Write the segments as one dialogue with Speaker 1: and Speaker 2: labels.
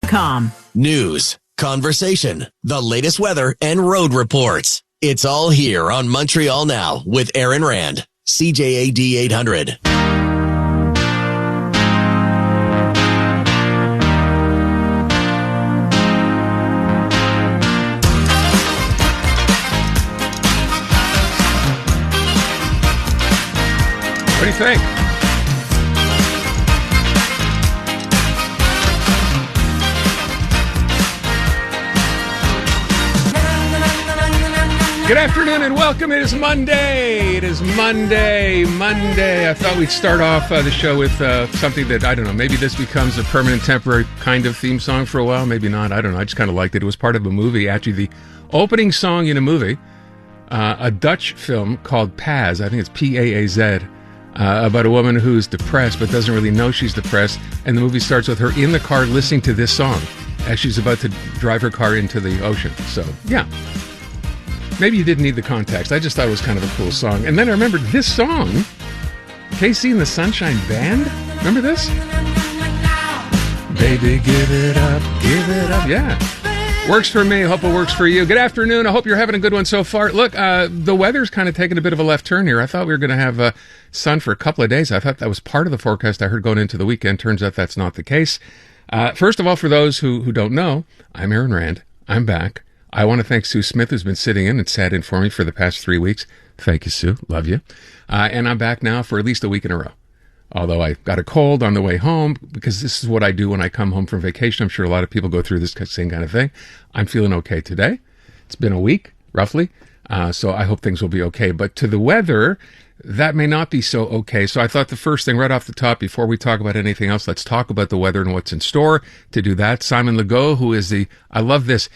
Speaker 1: CJAD.com.
Speaker 2: News, conversation, the latest weather, and road reports. It's all here on Montreal Now with Aaron Rand, CJAD 800.
Speaker 3: What do you think? Good afternoon and welcome. It is Monday. It is Monday. I thought we'd start off the show with something that, I don't know, maybe this becomes a permanent, temporary kind of theme song for a while. Maybe not. I don't know. I just kind of liked it. It was part of a movie, actually the opening song in a movie, a Dutch film called Paz. I think it's P-A-A-Z. About a woman who's depressed but doesn't really know she's depressed, and the movie starts with her in the car listening to this song as she's about to drive her car into the ocean. So, yeah. Maybe you didn't need the context. I just thought it was kind of a cool song. And then I remembered this song, KC and the Sunshine Band. Remember this? Baby, give it up, give it up. Yeah. Works for me. Hope it works for you. Good afternoon. I hope you're having a good one so far. Look, the weather's kind of taking a bit of a left turn here. I thought we were going to have sun for a couple of days. I thought that was part of the forecast I heard going into the weekend. Turns out that's not the case. First of all, for those who don't know, I'm Aaron Rand. I'm back. I want to thank Sue Smith, who's been sitting in and sat in for me for the past 3 weeks. Thank you, Sue. Love you. And I'm back now for at least a week in a row. Although I got a cold on the way home, because this is what I do when I come home from vacation. I'm sure a lot of people go through this same kind of thing. I'm feeling okay today. It's been a week, roughly. So I hope things will be okay. But to the weather, that may not be so okay. So I thought the first thing right off the top, before we talk about anything else, let's talk about the weather and what's in store. To do that, Simon Legault, who is I love this.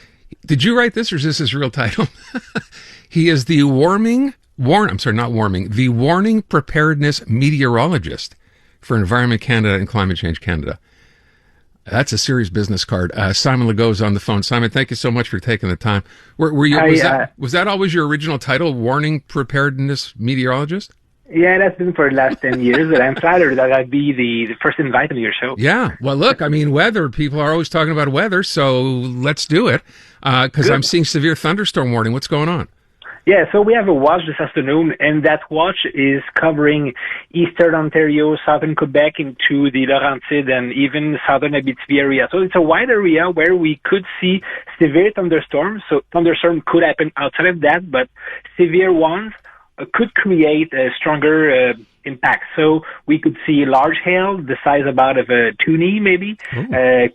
Speaker 3: Did you write this, or is this his real title? He is the Warning Preparedness Meteorologist for Environment Canada and Climate Change Canada. That's a serious business card. Simon Legault is on the phone. Simon, thank you so much for taking the time. Were you? Was that always your original title, Warning Preparedness Meteorologist?
Speaker 4: Yeah, that's been for the last 10 years, and I'm flattered that I'd be the first invited to your show.
Speaker 3: Yeah, well, look, I mean, weather, people are always talking about weather, so let's do it, because I'm seeing severe thunderstorm warning. What's going on?
Speaker 4: Yeah, so we have a watch this afternoon, and that watch is covering eastern Ontario, southern Quebec, into the Laurentides, and even southern Abitibi area. So it's a wide area where we could see severe thunderstorms. So thunderstorm could happen outside of that, but severe ones could create a stronger impact. So we could see large hail, the size about of a toonie maybe.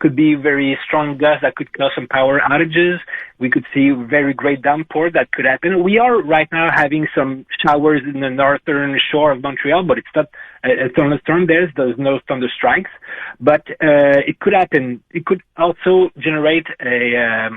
Speaker 4: Could be very strong gusts that could cause some power outages. We could see very great downpour that could happen. We are right now having some showers in the northern shore of Montreal, but it's not a thunderstorm there. There's no thunder strikes. But it could happen. It could also generate a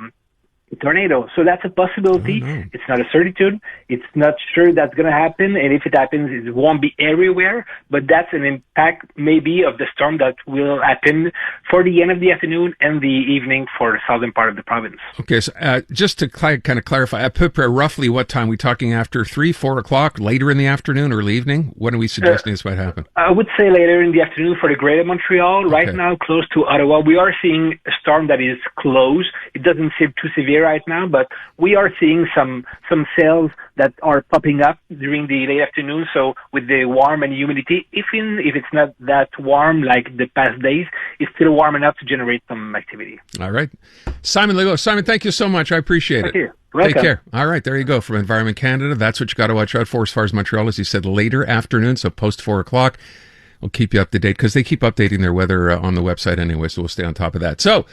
Speaker 4: tornado. So that's a possibility. It's not a certitude. It's not sure that's going to happen. And if it happens, it won't be everywhere. But that's an impact maybe of the storm that will happen for the end of the afternoon and the evening for the southern part of the province. Okay, so
Speaker 3: just to kind of clarify, at peu près, roughly what time? Are we talking after 3, 4 o'clock, later in the afternoon, early evening? When are we suggesting this might happen?
Speaker 4: I would say later in the afternoon for the greater Montreal. Right now, close to Ottawa, we are seeing a storm that is close. It doesn't seem too severe right now, but we are seeing some cells that are popping up during the late afternoon. So with the warm and humidity, even if it's not that warm like the past days, it's still warm enough to generate some activity.
Speaker 3: All right. Simon Legault. Simon, thank you so much. I appreciate it.
Speaker 4: You. Welcome.
Speaker 3: Take care. All right, there you go. From Environment Canada, that's what you got to watch out for as far as Montreal, as you said, later afternoon, so post 4 o'clock. We'll keep you up to date because they keep updating their weather on the website anyway, so we'll stay on top of that. So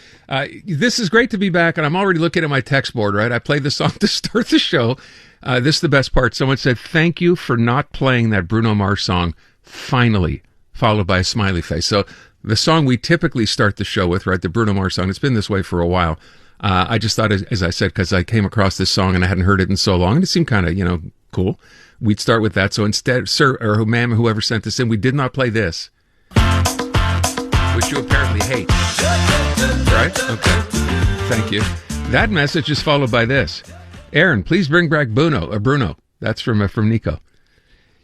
Speaker 3: this is great to be back, and I'm already looking at my text board, right? I played the song to start the show. This is the best part. Someone said, thank you for not playing that Bruno Mars song, Finally, followed by a smiley face. So the song we typically start the show with, right, the Bruno Mars song, it's been this way for a while. I just thought, as I said, because I came across this song and I hadn't heard it in so long, and it seemed kind of, cool. We'd start with that. So instead, sir or ma'am, whoever sent this in, we did not play this, which you apparently hate. Right? Okay. Thank you. That message is followed by this. Aaron, please bring back Bruno. That's from Nico.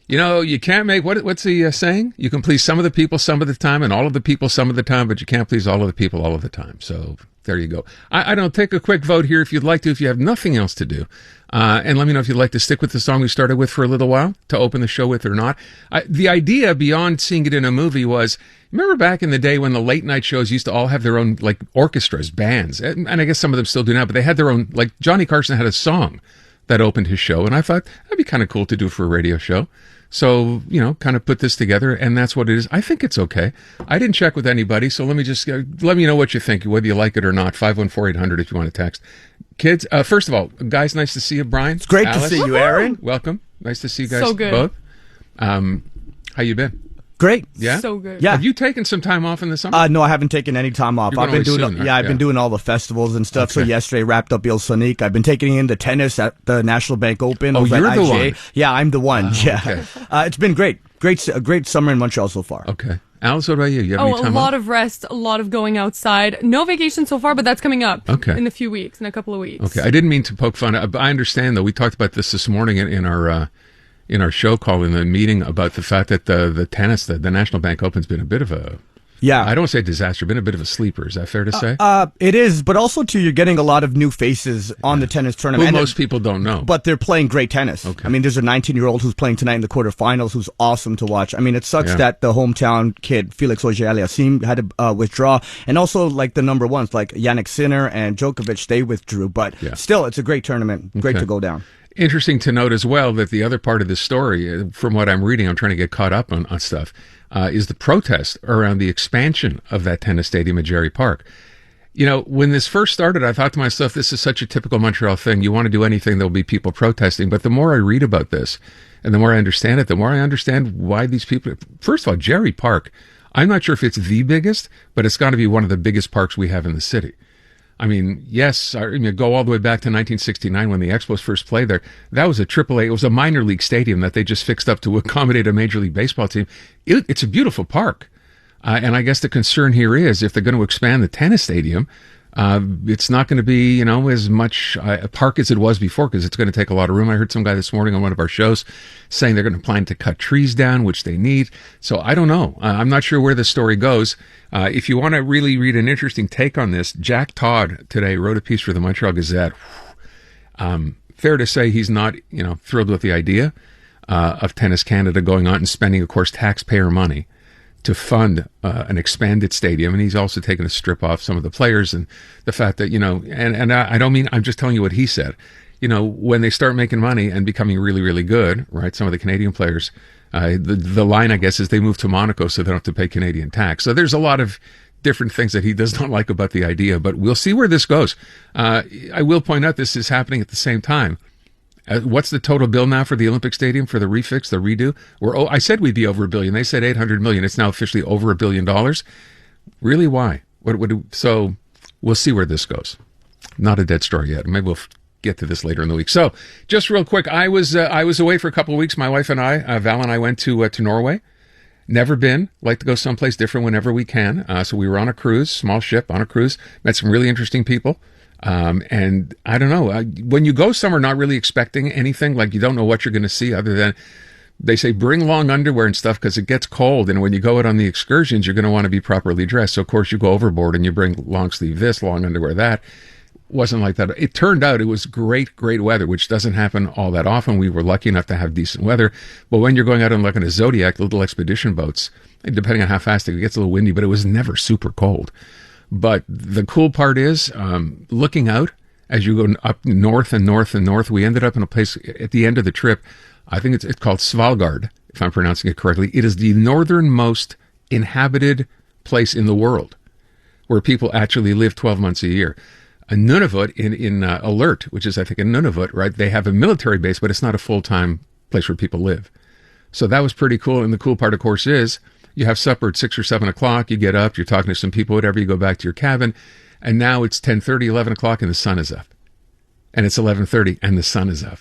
Speaker 3: You know, you can't make, what's the saying? You can please some of the people some of the time and all of the people some of the time, but you can't please all of the people all of the time. So there you go. I don't take a quick vote here if you'd like to, if you have nothing else to do. And let me know if you'd like to stick with the song we started with for a little while to open the show with or not. The idea beyond seeing it in a movie was, remember back in the day when the late night shows used to all have their own like orchestras, bands, and I guess some of them still do now, but they had their own, like Johnny Carson had a song that opened his show, and I thought that'd be kind of cool to do for a radio show. So, you know, kind of put this together, and that's what it is. I think it's okay. I didn't check with anybody, so let me know what you think, whether you like it or not. 514-800 if you want to text. Kids, first of all, guys, nice to see you, Brian.
Speaker 1: It's great
Speaker 3: Alice,
Speaker 1: to see you, Aaron.
Speaker 3: Welcome. Nice to see you guys
Speaker 5: So good.
Speaker 3: both. How you been?
Speaker 1: Great.
Speaker 3: Yeah?
Speaker 5: So good.
Speaker 1: Yeah.
Speaker 3: Have you taken some time off in the summer?
Speaker 1: No, I haven't taken any time off.
Speaker 3: You're
Speaker 1: I've been
Speaker 3: going
Speaker 1: doing,
Speaker 3: away soon, right?
Speaker 1: I've been doing all the festivals and stuff. So
Speaker 3: Okay.
Speaker 1: yesterday wrapped up Il Sonique. I've been taking in the tennis at the National Bank Open.
Speaker 3: Oh,
Speaker 1: I was
Speaker 3: you're
Speaker 1: at
Speaker 3: the
Speaker 1: IGA.
Speaker 3: one.
Speaker 1: Yeah, I'm the one. Yeah.
Speaker 3: okay.
Speaker 1: It's been great. A great summer in Montreal so far.
Speaker 3: Okay. Alice, what about you? You have any
Speaker 5: Oh, a
Speaker 3: time
Speaker 5: lot
Speaker 3: off?
Speaker 5: of rest, a lot of going outside. No vacation so far, but that's coming up.
Speaker 3: Okay.
Speaker 5: In a few weeks, in a couple of weeks.
Speaker 3: Okay. I didn't mean to poke fun. I understand, though. We talked about this morning in our show call in the meeting about the fact that the tennis, the National Bank Open's been a bit of a,
Speaker 1: Yeah.
Speaker 3: I don't say disaster, been a bit of a sleeper. Is that fair to say?
Speaker 1: It is, but also too, you're getting a lot of new faces on the tennis
Speaker 3: Who
Speaker 1: tournament. And
Speaker 3: most people don't know.
Speaker 1: But they're playing great tennis.
Speaker 3: Okay.
Speaker 1: I mean, there's a 19-year-old who's playing tonight in the quarterfinals who's awesome to watch. I mean, it sucks
Speaker 3: Yeah.
Speaker 1: that the hometown kid, Felix Auger-Aliassime, had to withdraw. And also, like, the number ones, like Yannick Sinner and Djokovic, they withdrew. But
Speaker 3: Yeah.
Speaker 1: still, it's a great tournament. Great
Speaker 3: Okay.
Speaker 1: to go down.
Speaker 3: Interesting to note as well that the other part of this story, from what I'm reading, I'm trying to get caught up on stuff, is the protest around the expansion of that tennis stadium at Jerry Park. You know, when this first started, I thought to myself, this is such a typical Montreal thing. You want to do anything, there'll be people protesting. But the more I read about this and the more I understand it, the more I understand why these people, first of all, Jerry Park, I'm not sure if it's the biggest, but it's got to be one of the biggest parks we have in the city. I mean, yes, go all the way back to 1969 when the Expos first played there. That was a AAA. It was a minor league stadium that they just fixed up to accommodate a Major League Baseball team. It's a beautiful park. And I guess the concern here is if they're going to expand the tennis stadium, it's not going to be, as much a park as it was before because it's going to take a lot of room. I heard some guy this morning on one of our shows saying they're going to plan to cut trees down, which they need. So I don't know. I'm not sure where the story goes. If you want to really read an interesting take on this, Jack Todd today wrote a piece for the Montreal Gazette. Fair to say he's not, thrilled with the idea of Tennis Canada going on and spending, of course, taxpayer money to fund an expanded stadium. And he's also taken a strip off some of the players and the fact that, and I don't mean, I'm just telling you what he said. When they start making money and becoming really, really good, right, some of the Canadian players, the line, I guess, is they move to Monaco so they don't have to pay Canadian tax. So there's a lot of different things that he does not like about the idea, but we'll see where this goes. I will point out this is happening at the same time. What's the total bill now for the Olympic Stadium, for the refix, the redo? I said we'd be over $1 billion. They said $800 million. It's now officially over $1 billion. Really? Why? So we'll see where this goes. Not a dead story yet. Maybe we'll get to this later in the week. So just real quick, I was away for a couple of weeks. My wife and I, Val and I, went to Norway. Never been. Like to go someplace different whenever we can. So we were on a cruise, small ship on a cruise. Met some really interesting people. And I don't know, when you go somewhere not really expecting anything, like you don't know what you're going to see other than they say bring long underwear and stuff because it gets cold. And when you go out on the excursions, you're going to want to be properly dressed. So of course you go overboard and you bring long sleeve this, long underwear that. Wasn't like that. It turned out it was great weather, which doesn't happen all that often. We were lucky enough to have decent weather. But when you're going out on like a Zodiac, little expedition boats, depending on how fast it gets a little windy, but it was never super cold. But the cool part is, looking out as you go up north and north and north, we ended up in a place at the end of the trip. I think it's called Svalbard, if I'm pronouncing it correctly. It is the northernmost inhabited place in the world where people actually live 12 months a year. Nunavut in Alert, which is I think in Nunavut, right? They have a military base, but it's not a full-time place where people live. So that was pretty cool. And the cool part, of course, is you have supper at 6 or 7 o'clock. You get up, you're talking to some people, whatever. You go back to your cabin. And now it's 10:30, 11 o'clock, and the sun is up. And it's 11:30, and the sun is up.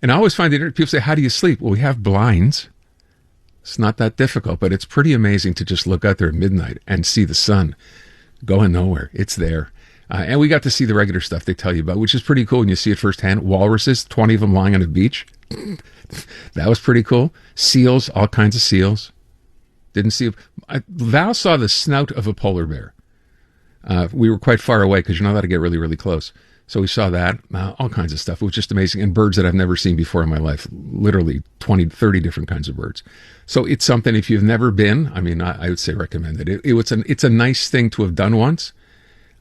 Speaker 3: And I always find that people say, how do you sleep? Well, we have blinds. It's not that difficult, but it's pretty amazing to just look out there at midnight and see the sun going nowhere. It's there. And we got to see the regular stuff they tell you about, which is pretty cool when you see it firsthand. Walruses, 20 of them lying on a beach. That was pretty cool. Seals, all kinds of seals. Didn't see. Val saw the snout of a polar bear. We were quite far away because you're not allowed to get really, really close. So we saw that, all kinds of stuff. It was just amazing. And birds that I've never seen before in my life. Literally 20, 30 different kinds of birds. So it's something, if you've never been, I mean, I would say recommend it. It's a nice thing to have done once.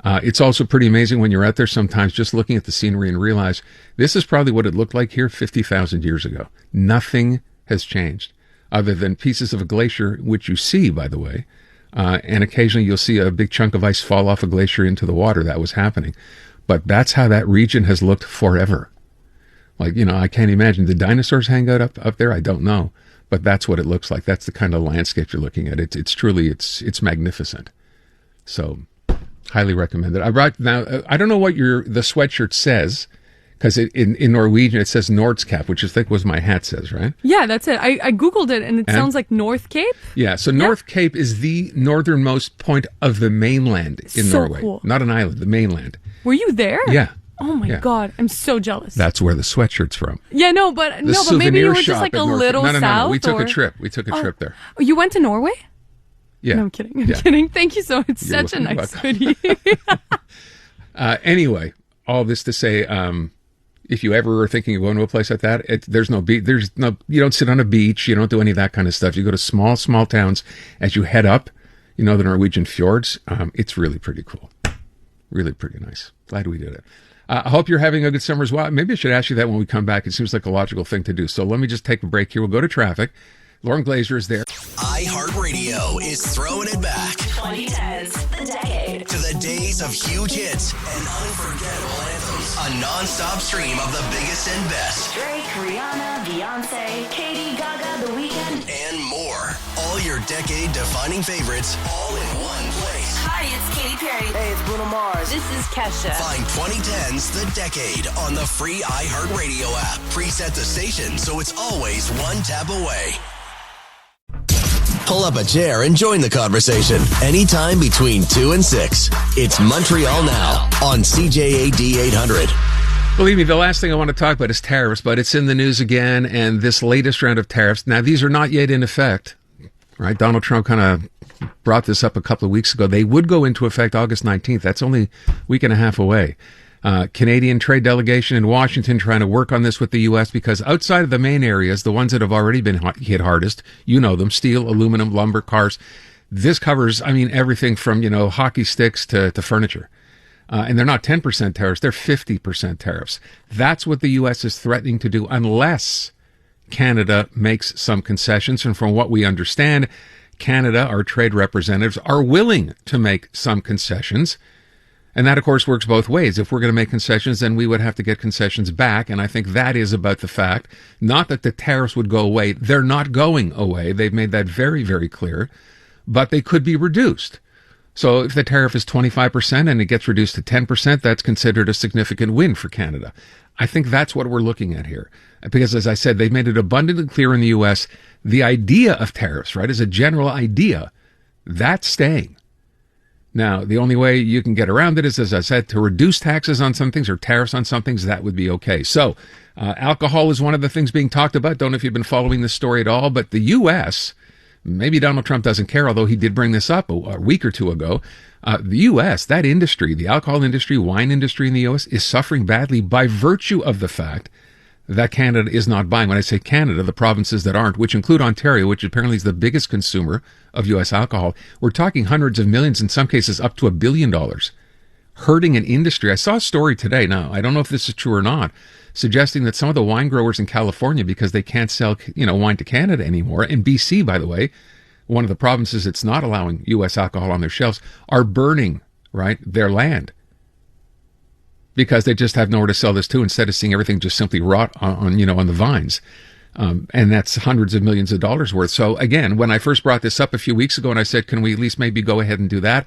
Speaker 3: It's also pretty amazing when you're out there sometimes just looking at the scenery and realize this is probably what it looked like here 50,000 years ago. Nothing has changed other than pieces of a glacier, which you see, by the way. And occasionally you'll see a big chunk of ice fall off a glacier into the water. That was happening. But that's how that region has looked forever. Like, I can't imagine. Did dinosaurs hang out up there? I don't know. But that's what it looks like. That's the kind of landscape you're looking at. It's truly, it's magnificent. So, highly recommend it. I don't know what the sweatshirt says, because in Norwegian it says Nordskap, which I think was my hat says, right?
Speaker 5: Yeah, that's it. I Googled it, and it sounds like North Cape.
Speaker 3: Yeah, so North Cape is the northernmost point of the mainland in Norway. Cool. Not an island, the mainland.
Speaker 5: Were you there?
Speaker 3: Yeah.
Speaker 5: Oh my God, I'm so jealous.
Speaker 3: That's where the sweatshirt's from.
Speaker 5: Yeah, but maybe you were just like a little south.
Speaker 3: No. We took a trip. We took a trip there.
Speaker 5: Oh, you went to Norway?
Speaker 3: Yeah.
Speaker 5: No, I'm kidding. I'm kidding. Thank you so much. It's such a nice hoodie.
Speaker 3: Anyway, all this to say, if you ever are thinking of going to a place like that, there's no beach. You don't sit on a beach. You don't do any of that kind of stuff. You go to small towns as you head up, the Norwegian fjords. It's really pretty cool. Really pretty nice. Glad we did it. I hope you're having a good summer as well. Maybe I should ask you that when we come back. It seems like a logical thing to do. So let me just take a break here. We'll go to traffic. Lauren Glazer is there.
Speaker 2: iHeartRadio is throwing it back.
Speaker 6: 2010s, the decade.
Speaker 2: To the days of huge hits and unforgettable anthems. A non-stop stream of the biggest and best.
Speaker 6: Drake, Rihanna, Beyonce, Katy, Gaga, The Weeknd,
Speaker 2: and more. All your decade-defining favorites, all in one place.
Speaker 6: Hi, it's Katy Perry.
Speaker 7: Hey, it's Bruno Mars.
Speaker 6: This is Kesha.
Speaker 2: Find 2010's The Decade on the free iHeartRadio app. Preset the station so it's always one tap away. Pull up a chair and join the conversation anytime between 2 and 6. It's Montreal Now on CJAD 800.
Speaker 3: Believe me, the last thing I want to talk about is tariffs, but it's in the news again, and this latest round of tariffs. Now, these are not yet in effect, right? Donald Trump kind of brought this up a couple of weeks ago. They would go into effect August 19th. That's only a week and a half away. Canadian trade delegation in Washington trying to work on this with the U.S. because outside of the main areas, the ones that have already been hit hardest, them, steel, aluminum, lumber, cars. This covers, everything from, hockey sticks to furniture. And they're not 10% tariffs, they're 50% tariffs. That's what the U.S. is threatening to do unless Canada makes some concessions. And from what we understand, Canada, our trade representatives, are willing to make some concessions. And that, of course, works both ways. If we're going to make concessions, then we would have to get concessions back. And I think that is about the fact, not that the tariffs would go away. They're not going away. They've made that very, very clear. But they could be reduced. So if the tariff is 25% and it gets reduced to 10%, that's considered a significant win for Canada. I think that's what we're looking at here. Because, as I said, they've made it abundantly clear in the U.S., the idea of tariffs, right, as a general idea, that's staying. Now, the only way you can get around it is, as I said, to reduce taxes on some things or tariffs on some things. That would be okay. So, alcohol is one of the things being talked about. Don't know if you've been following this story at all, but the U.S., maybe Donald Trump doesn't care, although he did bring this up a week or two ago. The U.S., that industry, the alcohol industry, wine industry in the U.S., is suffering badly by virtue of the fact that Canada is not buying. When I say Canada, the provinces that aren't, which include Ontario, which apparently is the biggest consumer of U.S. alcohol, we're talking hundreds of millions, in some cases up to $1 billion, hurting an industry. I saw a story today, now, I don't know if this is true or not, suggesting that some of the wine growers in California, because they can't sell, wine to Canada anymore, and BC, by the way, one of the provinces that's not allowing U.S. alcohol on their shelves, are burning, right, their land. Because they just have nowhere to sell this to, instead of seeing everything just simply rot on the vines. And that's hundreds of millions of dollars worth. So again, when I first brought this up a few weeks ago and I said, can we at least maybe go ahead and do that?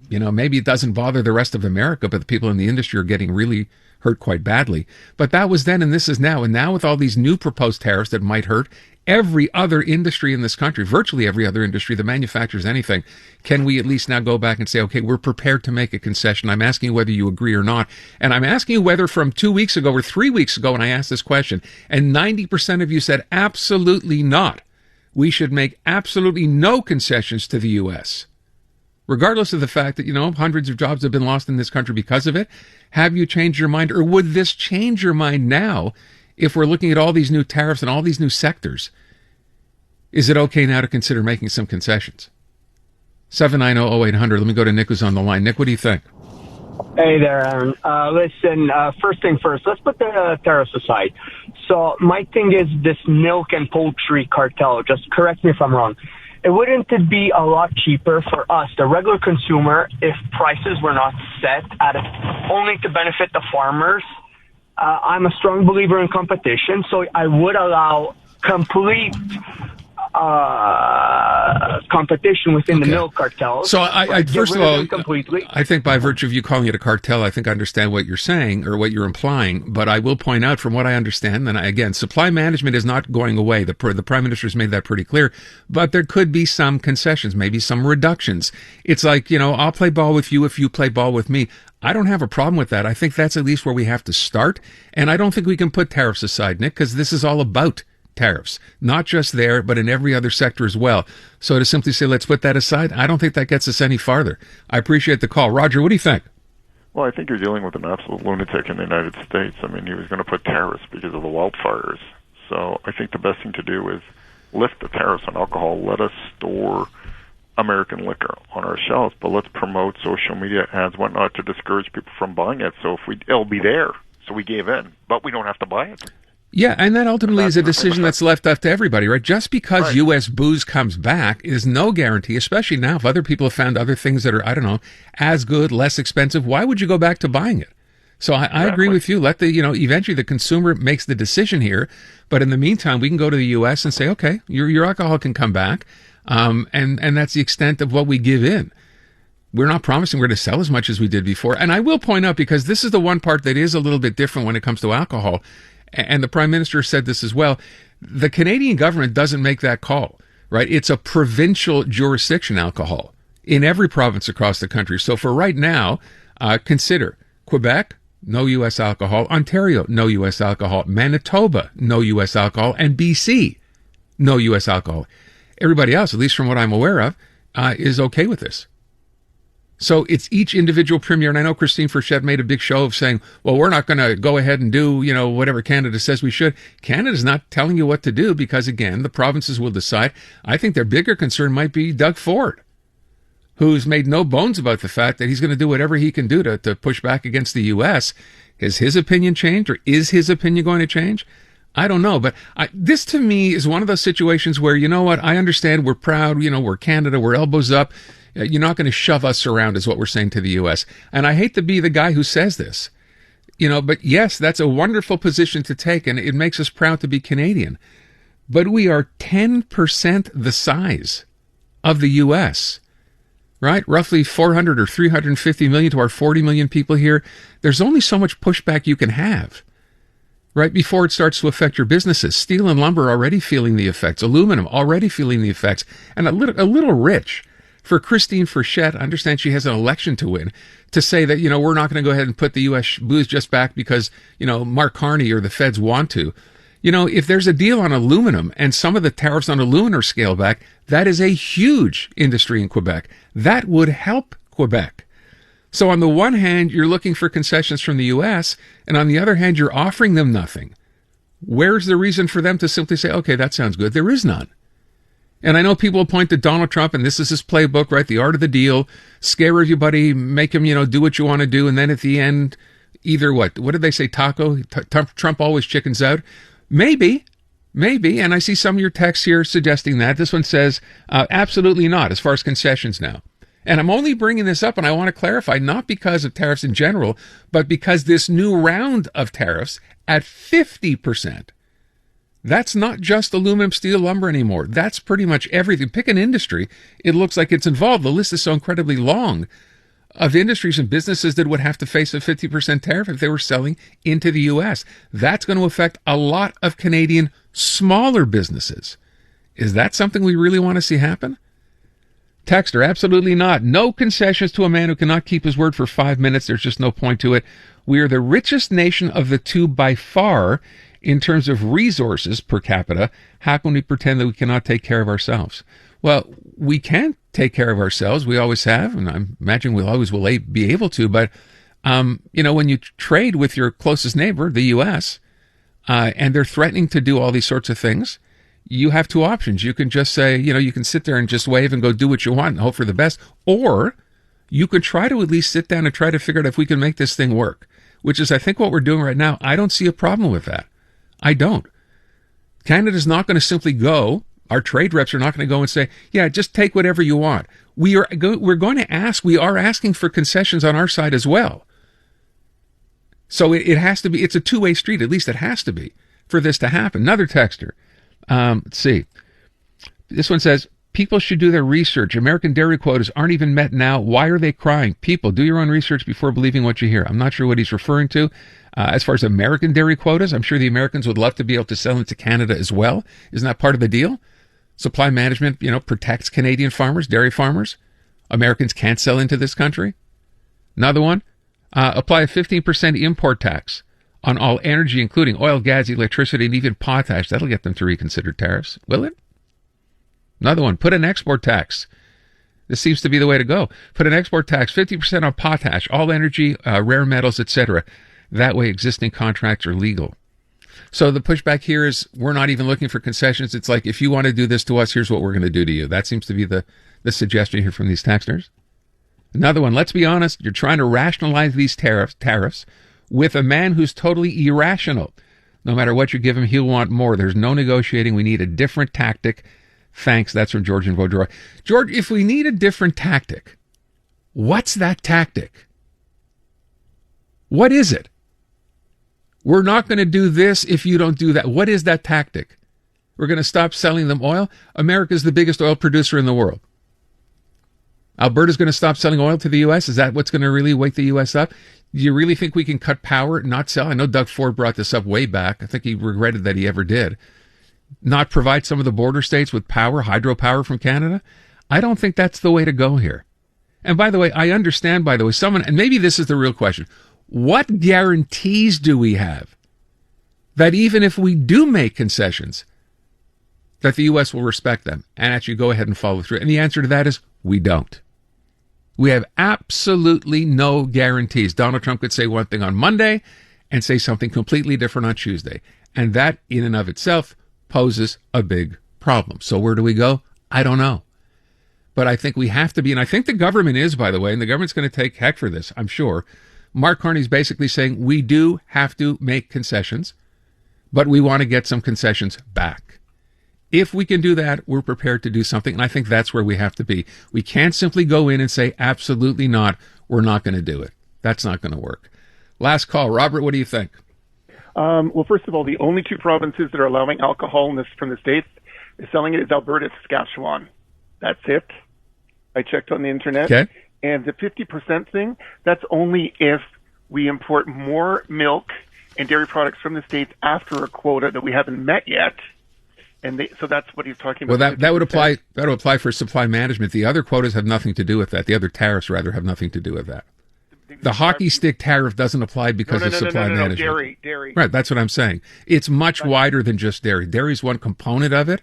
Speaker 3: Maybe it doesn't bother the rest of America, but the people in the industry are getting really hurt quite badly. But that was then and this is now. And now with all these new proposed tariffs that might hurt every other industry in this country, virtually every other industry that manufactures anything, can we at least now go back and say, okay, we're prepared to make a concession? I'm asking you whether you agree or not. And I'm asking you whether from 2 weeks ago or 3 weeks ago when I asked this question, and 90% of you said absolutely not. We should make absolutely no concessions to the U.S., regardless of the fact that, hundreds of jobs have been lost in this country because of it. Have you changed your mind, or would this change your mind now if we're looking at all these new tariffs and all these new sectors? Is it okay now to consider making some concessions? 790-0800. Let me go to Nick, who's on the line. Nick, what do you think?
Speaker 7: Hey there, Aaron. Listen, first thing first, let's put the tariffs aside. So my thing is this milk and poultry cartel. Just correct me if I'm wrong. Wouldn't it be a lot cheaper for us, the regular consumer, if prices were not set at only to benefit the farmers? I'm a strong believer in competition, so I would allow complete competition within the milk cartels.
Speaker 3: So I first of all,
Speaker 7: completely.
Speaker 3: I think by virtue of you calling it a cartel, I think I understand what you're saying or what you're implying. But I will point out, from what I understand, and again, supply management is not going away. The Prime Minister has made that pretty clear. But there could be some concessions, maybe some reductions. It's like, I'll play ball with you if you play ball with me. I don't have a problem with that. I think that's at least where we have to start. And I don't think we can put tariffs aside, Nick, because this is all about tariffs, not just there, but in every other sector as well. So to simply say, let's put that aside, I don't think that gets us any farther. I appreciate the call. Roger, what do you think?
Speaker 8: Well, I think you're dealing with an absolute lunatic in the United States. I mean, he was going to put tariffs because of the wildfires. So I think the best thing to do is lift the tariffs on alcohol. Let us store American liquor on our shelves, but let's promote social media ads, whatnot, to discourage people from buying it. So it'll be there. So we gave in, but we don't have to buy it.
Speaker 3: Yeah, and that ultimately is a decision that's left up to everybody, right? Just because U.S. booze comes back is no guarantee, especially now if other people have found other things that are, I don't know, as good, less expensive. Why would you go back to buying it? So I agree with you. Let eventually the consumer makes the decision here. But in the meantime, we can go to the U.S. and say, okay, your alcohol can come back. And that's the extent of what we give in. We're not promising we're going to sell as much as we did before. And I will point out, because this is the one part that is a little bit different when it comes to alcohol, and the Prime Minister said this as well, the Canadian government doesn't make that call, right? It's a provincial jurisdiction alcohol in every province across the country. So for right now, consider Quebec, no U.S. alcohol, Ontario, no U.S. alcohol, Manitoba, no U.S. alcohol, and BC, no U.S. alcohol. Everybody else, at least from what I'm aware of, is okay with this. So it's each individual premier, and I know Christine Frechette made a big show of saying, well, we're not going to go ahead and do, whatever Canada says we should. Canada's not telling you what to do because, again, the provinces will decide. I think their bigger concern might be Doug Ford, who's made no bones about the fact that he's going to do whatever he can do to push back against the U.S. Has his opinion changed, or is his opinion going to change? I don't know, but this to me is one of those situations where, you know what, I understand we're proud, we're Canada, we're elbows up. You're not going to shove us around is what we're saying to the U.S. And I hate to be the guy who says this, but yes, that's a wonderful position to take, and it makes us proud to be Canadian. But we are 10% the size of the U.S., right? Roughly 400 or 350 million to our 40 million people here. There's only so much pushback you can have, right, before it starts to affect your businesses. Steel and lumber already feeling the effects. Aluminum already feeling the effects. And a little rich for Christine Frechette, I understand she has an election to win, to say that, we're not going to go ahead and put the U.S. booze just back because, Mark Carney or the feds want to. If there's a deal on aluminum and some of the tariffs on aluminum are scaled back, that is a huge industry in Quebec. That would help Quebec. So on the one hand, you're looking for concessions from the U.S., and on the other hand, you're offering them nothing. Where's the reason for them to simply say, okay, that sounds good? There is none. And I know people will point to Donald Trump, and this is his playbook, right? The art of the deal, scare everybody, make him, do what you want to do. And then at the end, either what did they say, taco? Trump always chickens out. Maybe. And I see some of your texts here suggesting that. This one says, absolutely not, as far as concessions now. And I'm only bringing this up, and I want to clarify, not because of tariffs in general, but because this new round of tariffs at 50%, that's not just aluminum, steel, lumber anymore. That's pretty much everything. Pick an industry, it looks like it's involved. The list is so incredibly long of industries and businesses that would have to face a 50% tariff if they were selling into the U.S. That's going to affect a lot of Canadian smaller businesses. Is that something we really want to see happen? Texter, absolutely not. No concessions to a man who cannot keep his word for 5 minutes. There's just no point to it. We are the richest nation of the two by far in terms of resources per capita. How can we pretend that we cannot take care of ourselves? Well, we can take care of ourselves. We always have, and I imagine we'll always will be able to. But, when you trade with your closest neighbor, the U.S., and they're threatening to do all these sorts of things, you have two options. You can just say, you can sit there and just wave and go do what you want and hope for the best. Or you could try to at least sit down and try to figure out if we can make this thing work, which is, I think, what we're doing right now. I don't see a problem with that. I don't. Canada's not going to simply go. Our trade reps are not going to go and say, yeah, just take whatever you want. We're going to ask. We are asking for concessions on our side as well. So it has to be. It's a two-way street. At least it has to be for this to happen. Another texter. Let's see. This one says, people should do their research. American dairy quotas aren't even met now. Why are they crying? People, do your own research before believing what you hear. I'm not sure what he's referring to. As far as American dairy quotas, I'm sure the Americans would love to be able to sell into Canada as well. Isn't that part of the deal? Supply management, protects Canadian farmers, dairy farmers. Americans can't sell into this country. Another one, apply a 15% import tax on all energy, including oil, gas, electricity, and even potash. That'll get them to reconsider tariffs, will it? Another one, put an export tax. This seems to be the way to go. Put an export tax, 50% on potash, all energy, rare metals, etc. That way existing contracts are legal. So the pushback here is we're not even looking for concessions. It's like, if you want to do this to us, here's what we're going to do to you. That seems to be the suggestion here from these texters. Another one, let's be honest, you're trying to rationalize these tariffs with a man who's totally irrational. No matter what you give him, he'll want more. There's no negotiating. We need a different tactic. Thanks. That's from George and Vaudreuil. George, if we need a different tactic, what's that tactic? What is it? We're not going to do this if you don't do that. What is that tactic? We're going to stop selling them oil? America's the biggest oil producer in the world. Alberta's going to stop selling oil to the U.S.? Is that what's going to really wake the U.S. up? Do you really think we can cut power, not sell? I know Doug Ford brought this up way back. I think he regretted that he ever did. Not provide some of the border states with power, hydropower from Canada? I don't think that's the way to go here. And by the way, I understand, someone, and maybe this is the real question, what guarantees do we have that even if we do make concessions, that the U.S. will respect them and actually go ahead and follow through? And the answer to that is we don't. We have absolutely no guarantees. Donald Trump could say one thing on Monday and say something completely different on Tuesday. And that in and of itself poses a big problem. So where do we go? I don't know. But I think we have to be, and I think the government is, by the way, and the government's going to take heck for this, I'm sure. Mark Carney's basically saying we do have to make concessions, but we want to get some concessions back. If we can do that, we're prepared to do something, and I think that's where we have to be. We can't simply go in and say, absolutely not, we're not going to do it. That's not going to work. Last call. Robert, what do you think?
Speaker 9: Well, first of all, the only two provinces that are allowing alcohol from the States is selling it is Alberta and Saskatchewan. That's it. I checked on the internet.
Speaker 3: Okay.
Speaker 9: And the 50% thing, that's only if we import more milk and dairy products from the States after a quota that we haven't met yet. And so that's what he's talking about.
Speaker 3: Well, that would apply for supply management. The other quotas have nothing to do with that. The other tariffs, rather, have nothing to do with that. The hockey stick tariff doesn't apply because of supply management.
Speaker 9: Dairy.
Speaker 3: Right, that's what I'm saying. It's much wider than just dairy. Dairy's one component of it,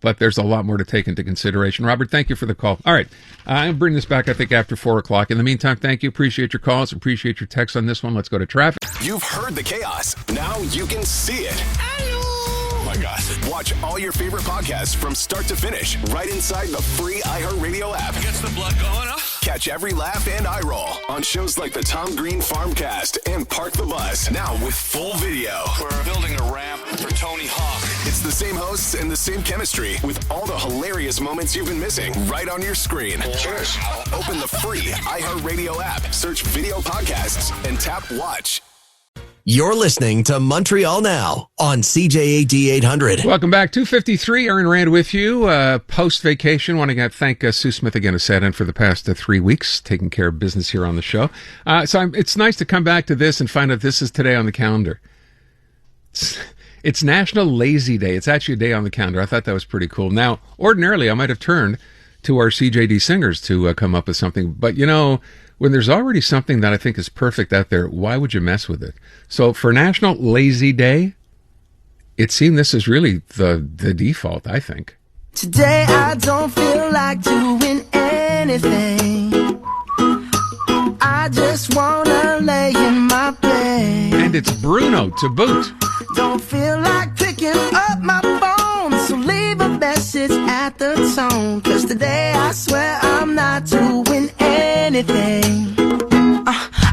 Speaker 3: but there's a lot more to take into consideration. Robert, thank you for the call. All right, I'll bring this back, I think, after 4 o'clock. In the meantime, thank you. Appreciate your calls. Appreciate your texts on this one. Let's go to traffic.
Speaker 2: You've heard the chaos. Now you can see it. Oh my God. Watch all your favorite podcasts from start to finish right inside the free iHeartRadio app.
Speaker 10: Gets the blood going, huh?
Speaker 2: Catch every laugh and eye roll on shows like the Tom Green Farmcast and Park the Bus. Now with full video.
Speaker 10: We're building a ramp for Tony Hawk.
Speaker 2: It's the same hosts and the same chemistry with all the hilarious moments you've been missing right on your screen.
Speaker 10: Cheers.
Speaker 2: Open the free iHeartRadio app, search video podcasts, and tap watch. You're listening to Montreal Now on CJAD 800.
Speaker 3: Welcome back. 2:53. Aaron Rand with you. Post-vacation. Want to thank Sue Smith again, who sat in for the past 3 weeks, taking care of business here on the show. It's nice to come back to this and find out this is today on the calendar. It's National Lazy Day. It's actually a day on the calendar. I thought that was pretty cool. Now, ordinarily, I might have turned to our CJD singers to come up with something. But, when there's already something that I think is perfect out there, why would you mess with it? So for National Lazy Day, it seemed this is really the default, I think.
Speaker 11: Today I don't feel like doing anything. I just wanna lay in my bed.
Speaker 3: And it's Bruno to boot.
Speaker 11: Don't feel like picking up my phone, so leave a message at the tone. 'Cause today I swear I'm not doing anything.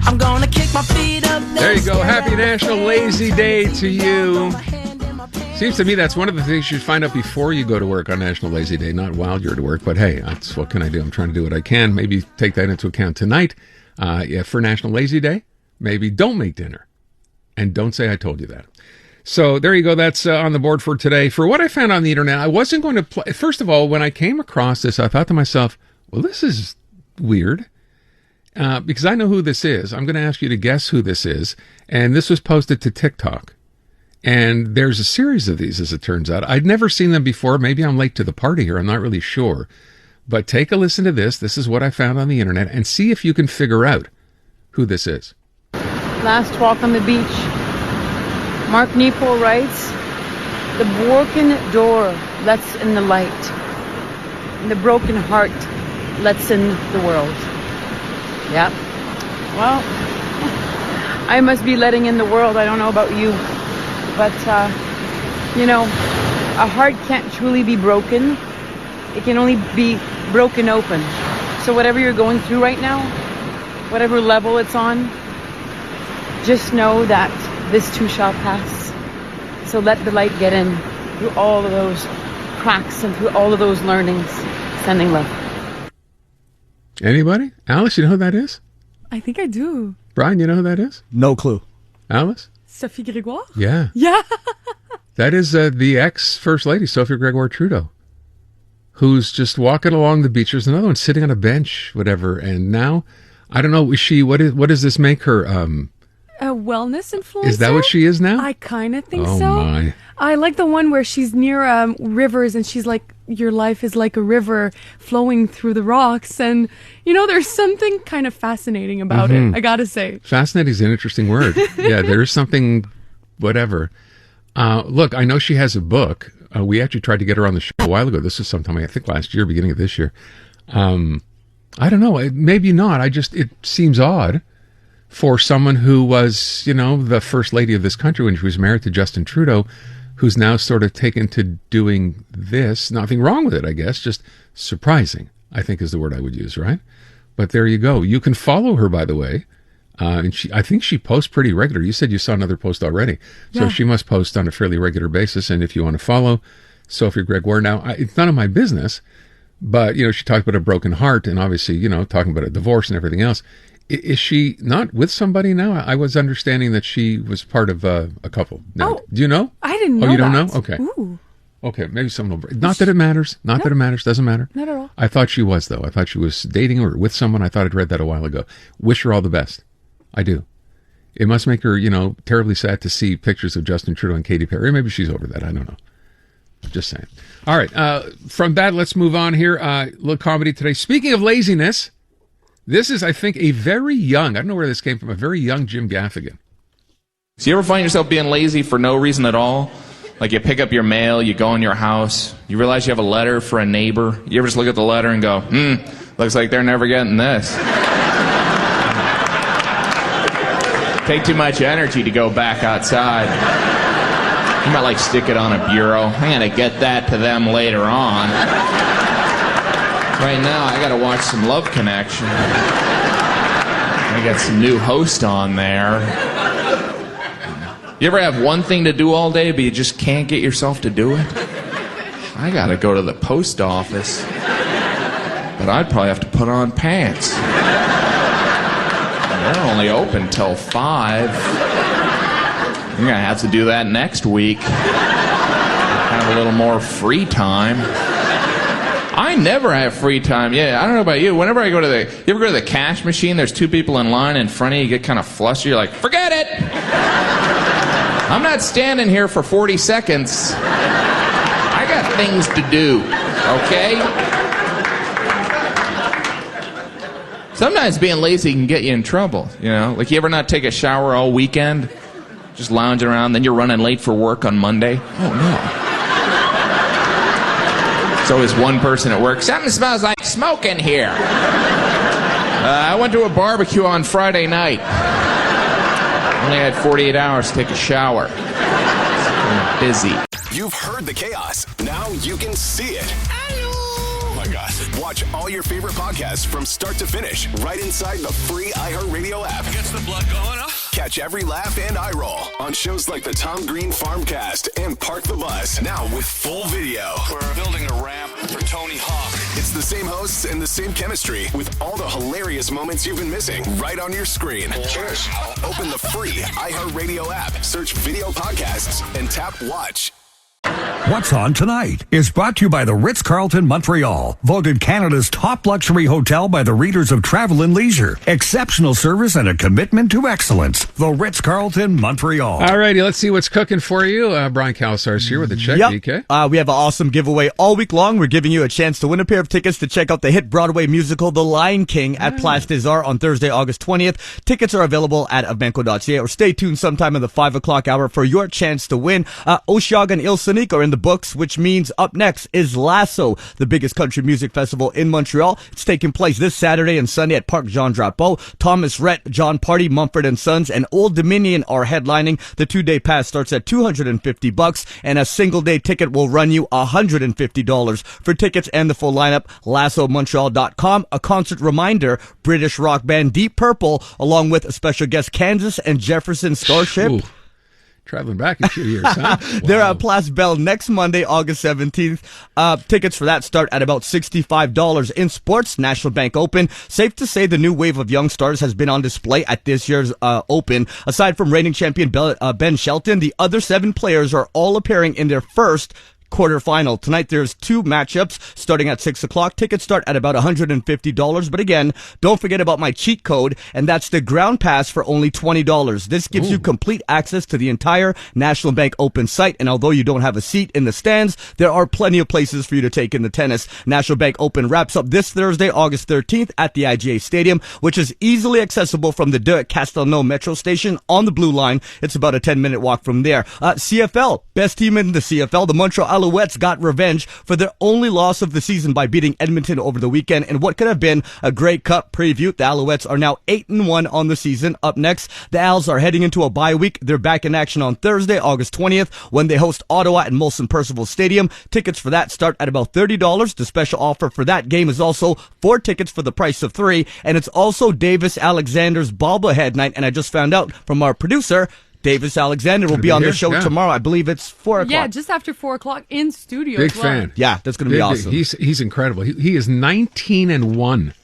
Speaker 11: I'm gonna kick my feet up.
Speaker 3: There you go. Happy National Lazy Day to you. Seems to me that's one of the things you find out before you go to work on National Lazy Day, not while you're at work. But hey, that's what can I do? I'm trying to do what I can. Maybe take that into account tonight. For National Lazy Day, maybe don't make dinner. And don't say I told you that. So there you go. That's on the board for today. For what I found on the internet, I wasn't going to play. First of all, when I came across this, I thought to myself, well, this is weird. Because I know who this is. I'm going to ask you to guess who this is. And this was posted to TikTok. And there's a series of these, as it turns out. I'd never seen them before. Maybe I'm late to the party here. I'm not really sure. But take a listen to this. This is what I found on the internet. And see if you can figure out who this is.
Speaker 12: Last walk on the beach. Mark Nepo writes, the broken door lets in the light. And the broken heart lets in the world. Yeah. Well, I must be letting in the world. I don't know about you. But, a heart can't truly be broken. It can only be broken open. So whatever you're going through right now, whatever level it's on, just know that this too shall pass. So let the light get in through all of those cracks and through all of those learnings. Sending love.
Speaker 3: Anybody? Alice, you know who that is?
Speaker 5: I think I do.
Speaker 3: Brian, you know who that is?
Speaker 1: No clue.
Speaker 3: Alice?
Speaker 5: Sophie Grégoire?
Speaker 3: Yeah.
Speaker 5: Yeah.
Speaker 3: That is the ex-First Lady, Sophie Grégoire Trudeau, who's just walking along the beach. There's another one sitting on a bench, whatever. And now, I don't know, is she, what does this make her?
Speaker 5: A wellness influencer?
Speaker 3: Is that what she is now?
Speaker 5: I kind of think
Speaker 3: so.
Speaker 5: Oh,
Speaker 3: my.
Speaker 5: I like the one where she's near rivers and she's like, your life is like a river flowing through the rocks. And, there's something kind of fascinating about it, I gotta say.
Speaker 3: Fascinating is an interesting word. Yeah, there's something, whatever. Look, I know she has a book. We actually tried to get her on the show a while ago. This is sometime, I think last year, beginning of this year. I don't know. Maybe not. It seems odd for someone who was, the First Lady of this country when she was married to Justin Trudeau, who's now sort of taken to doing this. Nothing wrong with it, I guess. Just surprising, I think is the word I would use, right? But there you go. You can follow her, by the way. And I think she posts pretty regular. You said you saw another post already. So she must post on a fairly regular basis. And if you want to follow Sophie Grégoire now, it's none of my business. But, she talked about a broken heart and obviously, talking about a divorce and everything else. Is she not with somebody now? I was understanding that she was part of a couple. Now, do you know?
Speaker 5: I didn't know.
Speaker 3: Oh, you don't
Speaker 5: that.
Speaker 3: know? Okay.
Speaker 5: Ooh.
Speaker 3: Okay, maybe someone will. Not that it matters. Not that it matters. Doesn't matter.
Speaker 5: Not at all.
Speaker 3: I thought she was, though. I thought she was dating or with someone. I thought I'd read that a while ago. Wish her all the best. I do. It must make her, terribly sad to see pictures of Justin Trudeau and Katy Perry. Maybe she's over that. I don't know. Just saying. All right. From that, let's move on here. Little comedy today. Speaking of laziness, this is, I think, a very young, I don't know where this came from, a very young Jim Gaffigan.
Speaker 13: So you ever find yourself being lazy for no reason at all? Like you pick up your mail, you go in your house, you realize you have a letter for a neighbor. You ever just look at the letter and go, looks like they're never getting this. Take too much energy to go back outside. You might stick it on a bureau. I'm gonna get that to them later on. Right now, I gotta watch some Love Connection. I got some new host on there. You ever have one thing to do all day, but you just can't get yourself to do it? I gotta go to the post office. But I'd probably have to put on pants. They're only open till 5. You're going to have to do that next week. Have a little more free time. I never have free time. Yeah, I don't know about you. Whenever I go to you ever go to the cash machine, there's two people in line in front of you, you get kind of flustered. You're like, forget it! I'm not standing here for 40 seconds. I got things to do, okay? Sometimes being lazy can get you in trouble, you know? Like, you ever not take a shower all weekend? Just lounging around, then you're running late for work on Monday? Oh, no. There's always one person at work. Something smells like smoke in here. I went to a barbecue on Friday night. Only had 48 hours to take a shower. I'm busy.
Speaker 10: You've heard the chaos. Now you can see it. Oh my God. Watch all your favorite podcasts from start to finish right inside the free iHeartRadio app. Gets the blood going, huh? Catch every laugh and eye roll on shows like the Tom Green Farmcast and Park the Bus. Now with full video. We're building a ramp for Tony Hawk. It's the same hosts and the same chemistry with all the hilarious moments you've been missing right on your screen. Cheers. Open the free iHeartRadio app, search video podcasts, and tap watch.
Speaker 14: What's On Tonight is brought to you by the Ritz-Carlton Montreal, voted Canada's top luxury hotel by the readers of Travel and Leisure. Exceptional service and a commitment to excellence. The Ritz-Carlton Montreal.
Speaker 3: All righty, let's see what's cooking for you. Brian Kowlessar is here with a check, DK.
Speaker 1: We have an awesome giveaway all week long. We're giving you a chance to win a pair of tickets to check out the hit Broadway musical The Lion King at Place des Arts on Thursday, August 20th. Tickets are available at avmenco.ca, or stay tuned sometime in the 5 o'clock hour for your chance to win. Oshiaga and Ilsenik are in the books, which means up next is Lasso, the biggest country music festival in Montreal. It's taking place this Saturday and Sunday at Parc Jean Drapeau. Thomas Rhett, John Party, Mumford & Sons, and Old Dominion are headlining. The 2-day pass starts at $250, and a single-day ticket will run you $150. For tickets and the full lineup, LassoMontreal.com. A concert reminder, British rock band Deep Purple, along with special guest Kansas and Jefferson Starship.
Speaker 3: Ooh. Traveling back a few years, huh? Wow.
Speaker 1: They're at Place Belle next Monday, August 17th. Tickets for that start at about $65. In sports, National Bank Open. Safe to say the new wave of young stars has been on display at this year's Open. Aside from reigning champion Ben Shelton, the other 7 players are all appearing in their first quarterfinal. Tonight there's 2 matchups starting at 6 o'clock. Tickets start at about $150. But again, don't forget about my cheat code, and that's the ground pass for only $20. This gives you complete access to the entire National Bank Open site. And although you don't have a seat in the stands, there are plenty of places for you to take in the tennis. National Bank Open wraps up this Thursday, August 13th at the IGA Stadium, which is easily accessible from the De Castelnau Metro Station on the Blue Line. It's about a 10-minute walk from there. CFL, best team in the CFL, the Montreal Alouettes got revenge for their only loss of the season by beating Edmonton over the weekend in what could have been a Grey Cup preview. The Alouettes are now 8-1 on the season. Up next, the Als are heading into a bye week. They're back in action on Thursday, August 20th, when they host Ottawa at Molson Percival Stadium. Tickets for that start at about $30. The special offer for that game is also 4 tickets for the price of 3, and it's also Davis Alexander's bobblehead night. And I just found out from our producer, Davis Alexander will be on the show tomorrow. I believe it's 4 o'clock.
Speaker 5: Yeah, just after 4 o'clock in studio.
Speaker 3: Big fan.
Speaker 1: Yeah, that's going to be awesome.
Speaker 3: He's incredible. He is 19-1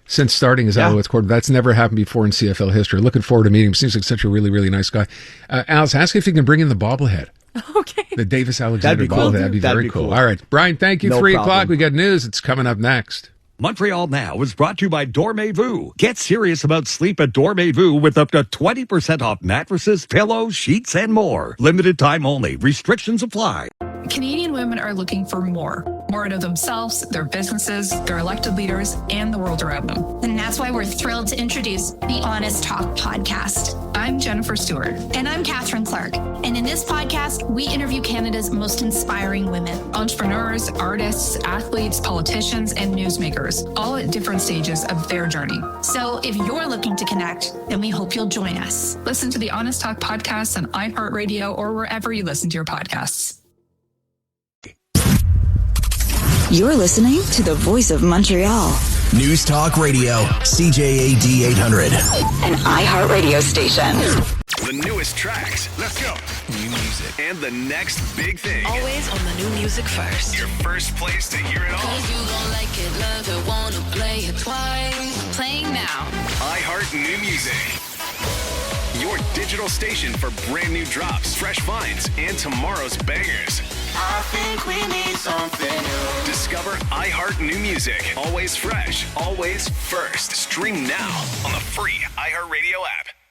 Speaker 3: since starting as Alouettes quarterback. That's never happened before in CFL history. Looking forward to meeting him. Seems like such a really, really nice guy. Alice, ask if you can bring in the bobblehead.
Speaker 5: Okay.
Speaker 3: The Davis Alexander
Speaker 1: cool.
Speaker 3: bobblehead. That'd be very cool. All right, Brian, thank you.
Speaker 1: No
Speaker 3: 3
Speaker 1: problem.
Speaker 3: o'clock. We got news. It's coming up next.
Speaker 14: Montreal Now is brought to you by Dormez-vous. Get serious about sleep at Dormez-vous with up to 20% off mattresses, pillows, sheets, and more. Limited time only. Restrictions apply.
Speaker 15: Canadian women are looking for more out of themselves, their businesses, their elected leaders, and the world around them.
Speaker 6: And that's why we're thrilled to introduce the Honest Talk podcast.
Speaker 15: I'm Jennifer Stewart.
Speaker 6: And I'm Catherine Clark. And in this podcast, we interview Canada's most inspiring women.
Speaker 15: Entrepreneurs, artists, athletes, politicians, and newsmakers, all at different stages of their journey.
Speaker 6: So if you're looking to connect, then we hope you'll join us.
Speaker 15: Listen to the Honest Talk podcast on iHeartRadio or wherever you listen to your podcasts.
Speaker 16: You're listening to the Voice of Montreal.
Speaker 2: News Talk Radio, CJAD 800.
Speaker 16: An iHeartRadio station.
Speaker 10: The newest tracks. Let's go. New music. And the next big thing.
Speaker 17: Always on the new music first.
Speaker 10: Your first place to hear it all.
Speaker 17: 'Cause you gon' like it, love it, wanna play it twice. Playing now.
Speaker 10: iHeart New Music. your digital station for brand new drops, fresh finds, and tomorrow's bangers.
Speaker 11: I think we need something new.
Speaker 10: Discover iHeart New Music. Always fresh, always first. Stream now on the free iHeartRadio app.